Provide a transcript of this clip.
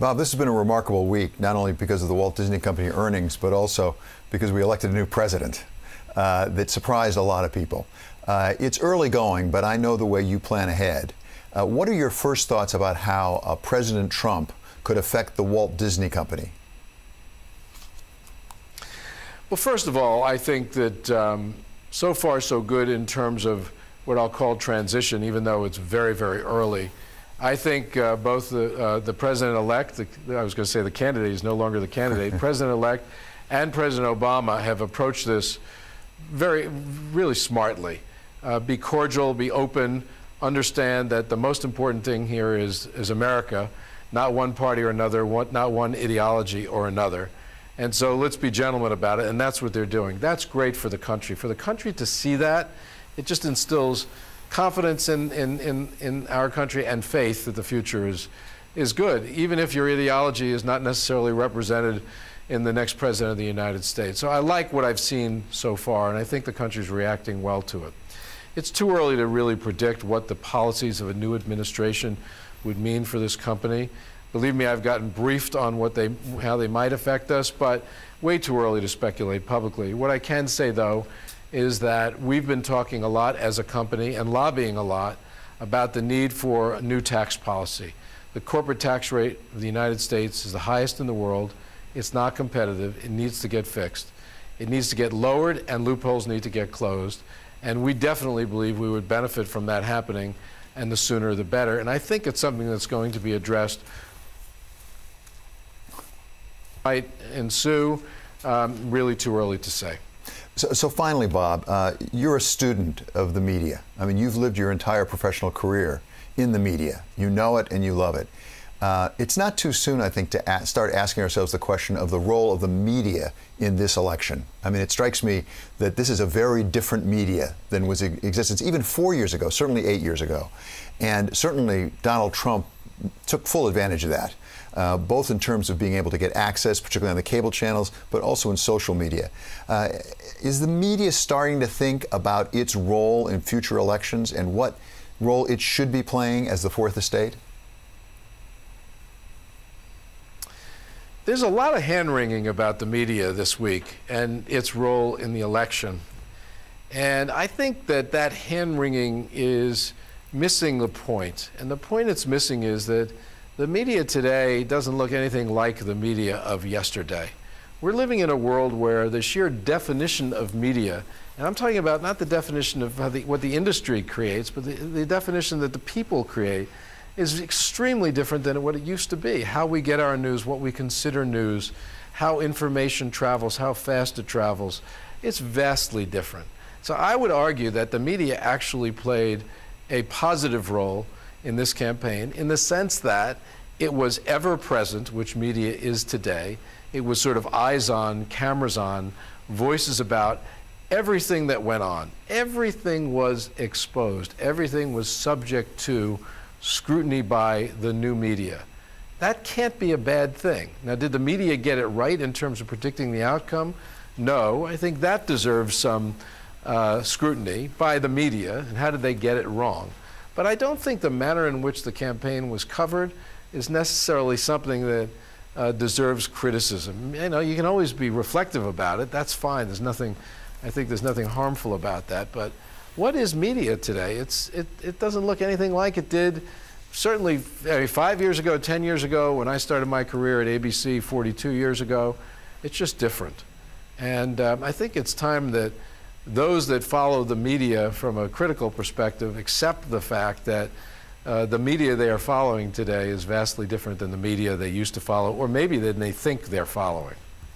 Bob, this has been a remarkable week, not only because of the Walt Disney Company earnings, but also because we elected a new president that surprised a lot of people. It's early going, but I know the way you plan ahead. What are your first thoughts about how President Trump could affect the Walt Disney Company? Well, first of all, I think that so far so good in terms of what I'll call transition, even though it's very, very early. I think both the president-elect, I was going to say the candidate, he's no longer the candidate, president-elect and President Obama have approached this really smartly. Be cordial, be open, understand that the most important thing here is America, not one party or another, not one ideology or another. And so let's be gentlemen about it, and that's what they're doing. That's great for the country. For the country to see that, it just instills confidence in our country and faith that the future is good, even if your ideology is not necessarily represented in the next president of the United States. So I like what I've seen so far, and I think the country's reacting well to it. It's too early to really predict what the policies of a new administration would mean for this company. Believe me, I've gotten briefed on how they might affect us, but way too early to speculate publicly. What I can say, though, is that we've been talking a lot as a company and lobbying a lot about the need for a new tax policy. The corporate tax rate of the United States is the highest in the world. It's not competitive. It needs to get fixed. It needs to get lowered, and loopholes need to get closed. And we definitely believe we would benefit from that happening, and the sooner the better. And I think it's something that's going to be addressed. Might ensue, really too early to say. So finally, Bob, you're a student of the media. I mean, you've lived your entire professional career in the media. You know it and you love it. It's not too soon, I think, to start asking ourselves the question of the role of the media in this election. I mean, it strikes me that this is a very different media than was in existence even 4 years ago, certainly 8 years ago. And certainly Donald Trump took full advantage of that. Both in terms of being able to get access, particularly on the cable channels, but also in social media. Is the media starting to think about its role in future elections and what role it should be playing as the fourth estate? There's a lot of hand-wringing about the media this week and its role in the election. And I think that hand-wringing is missing the point. And the point it's missing is that the media today doesn't look anything like the media of yesterday. We're living in a world where the sheer definition of media, and I'm talking about not the definition of what the industry creates, but the definition that the people create, is extremely different than what it used to be. How we get our news, what we consider news, how information travels, how fast it travels, it's vastly different. So I would argue that the media actually played a positive role in this campaign, in the sense that it was ever present, which media is today. It was sort of eyes on, cameras on, voices about everything that went on. Everything was exposed. Everything was subject to scrutiny by the new media. That can't be a bad thing. Now, did the media get it right in terms of predicting the outcome? No. I think that deserves some scrutiny by the media, and how did they get it wrong? But I don't think the manner in which the campaign was covered is necessarily something that deserves criticism. You know, you can always be reflective about it. That's fine. I think there's nothing harmful about that. But what is media today? It doesn't look anything like it did certainly 5 years ago, 10 years ago, when I started my career at ABC 42 years ago. It's just different. And I think it's time that those that follow the media from a critical perspective accept the fact that the media they are following today is vastly different than the media they used to follow, or maybe than they think they're following.